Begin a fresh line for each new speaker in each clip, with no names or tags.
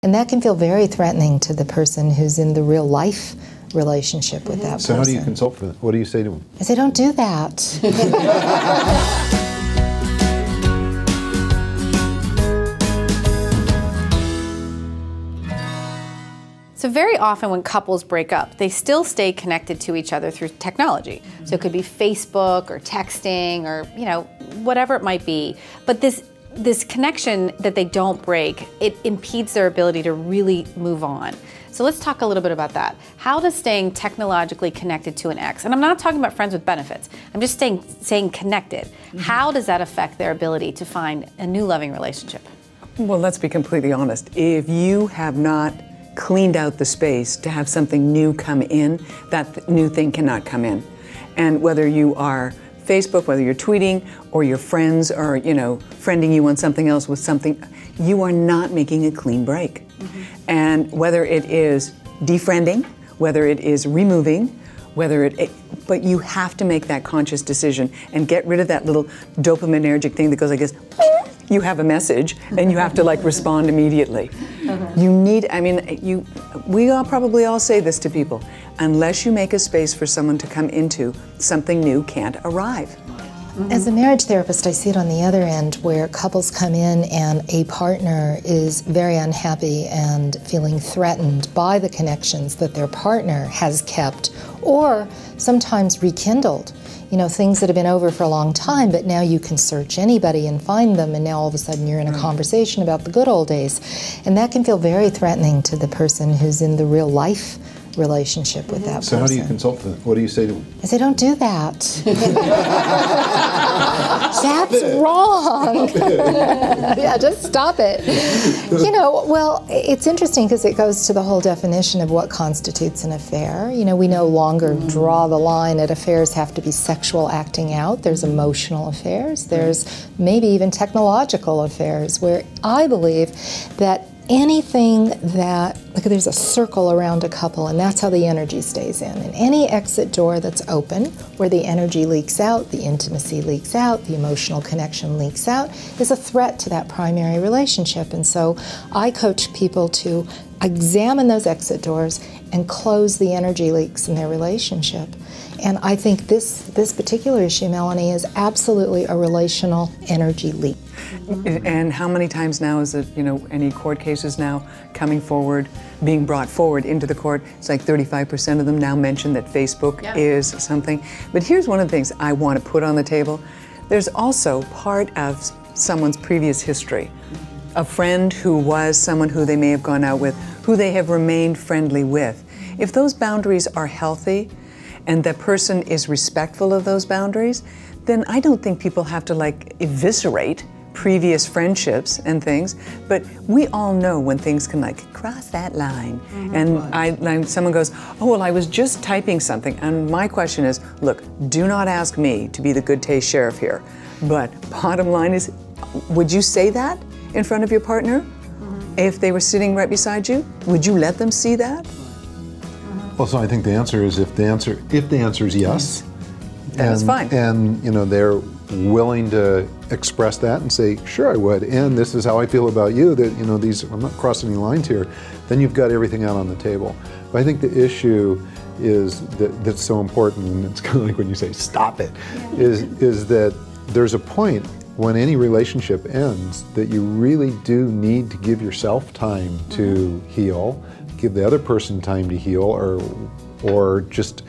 And that can feel very threatening to the person who's in the real life relationship with that person.
So how do you consult for that? What do you say to them?
I say, don't do that.
So very often when couples break up, they still stay connected to each other through technology. So it could be Facebook or texting or, you know, whatever it might be. But this connection that they don't break, it impedes their ability to really move on. So let's talk a little bit about that. How does staying technologically connected to an ex, and I'm not talking about friends with benefits, I'm just staying connected. How does that affect their ability to find a new loving relationship?
Well, let's be completely honest. If you have not cleaned out the space to have something new come in, that new thing cannot come in. And whether you are Facebook, whether you're tweeting, or your friends are, you know, friending you on something else with something, you are not making a clean break. And whether it is defriending, whether it is removing, but you have to make that conscious decision and get rid of that little dopaminergic thing that goes like this. You have a message and you have to like respond immediately. You need, I mean, we all probably all say this to people. Unless you make a space for someone to come into, something new can't arrive.
As a marriage therapist, I see it on the other end where couples come in and a partner is very unhappy and feeling threatened by the connections that their partner has kept or sometimes rekindled. You know, things that have been over for a long time, but now you can search anybody and find them, and now all of a sudden you're in a conversation about the good old days. And that can feel very threatening to the person who's in the real life relationship with that person.
So how do you consult for that? What do you say to them?
I say, don't do that. That's wrong. Yeah, just stop it. You know, well, it's interesting because it goes to the whole definition of what constitutes an affair. You know, we no longer draw the line at affairs have to be sexual acting out. There's emotional affairs. There's maybe even technological affairs where I believe that anything that, like there's a circle around a couple and that's how the energy stays in. And any exit door that's open, where the energy leaks out, the intimacy leaks out, the emotional connection leaks out, is a threat to that primary relationship. And so I coach people to examine those exit doors and close the energy leaks in their relationship. And I think this particular issue, Melanie, is absolutely a relational energy leak.
And how many times now is it, you know, any court cases now coming forward, being brought forward into the court? It's like 35% of them now mention that Facebook is something. But here's one of the things I want to put on the table. There's also part of someone's previous history. A friend who was someone who they may have gone out with, who they have remained friendly with. If those boundaries are healthy and the person is respectful of those boundaries, then I don't think people have to like eviscerate previous friendships and things, but we all know when things can like cross that line. And someone goes, oh, well, I was just typing something. And my question is, look, do not ask me to be the good taste sheriff here. But bottom line is, would you say that in front of your partner? If they were sitting right beside you, would you let them see that?
Well, so I think the answer is if the answer is yes,
that's fine.
And you know they're willing to express that and say, sure, I would, and this is how I feel about you. That, you know, I'm not crossing any lines here. Then you've got everything out on the table. But I think the issue is that's so important, and it's kind of like when you say stop it, is that there's a point when any relationship ends that you really do need to give yourself time to heal, give the other person time to heal, or just,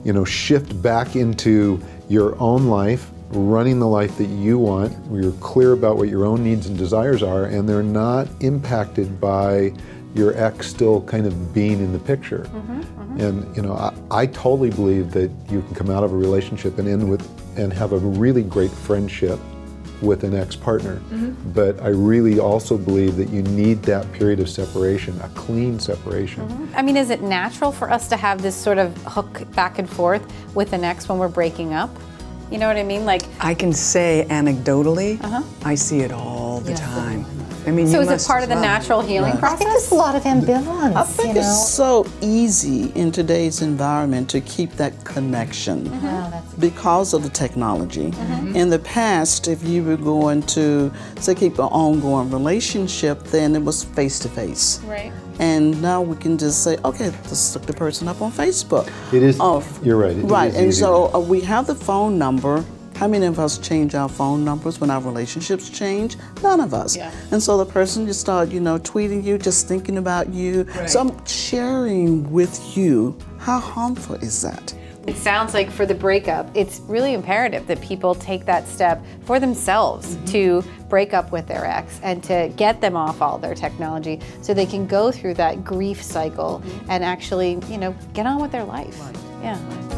you know, shift back into your own life, running the life that you want, where you're clear about what your own needs and desires are, and they're not impacted by your ex still kind of being in the picture. And you know, I totally believe that you can come out of a relationship and end with and have a really great friendship with an ex-partner. But I really also believe that you need that period of separation, a clean separation.
I mean, is it natural for us to have this sort of hook back and forth with an ex when we're breaking up? You know what I mean? Like,
I can say anecdotally, I see it all the time. I mean,
So
you
is it
must
part of the natural healing
I
process?
think there's a lot of ambivalence.
I think
you know?
it's so easy in today's environment to keep that connection
Wow, that's
because of the technology. In the past, if you were going to, say, keep an ongoing relationship, then it was face-to-face.
Right.
And now we can just say, okay, let's look the person up on Facebook.
It is,
Oh,
you're right. It
right,
is
and
easier.
so we have the phone number. How many of us change our phone numbers when our relationships change? None of us.
Yeah.
And so the person just start, tweeting you, just thinking about you. So I'm sharing with you. How harmful is that?
It sounds like for the breakup, it's really imperative that people take that step for themselves to break up with their ex and to get them off all their technology so they can go through that grief cycle and actually, get on with their life. Yeah.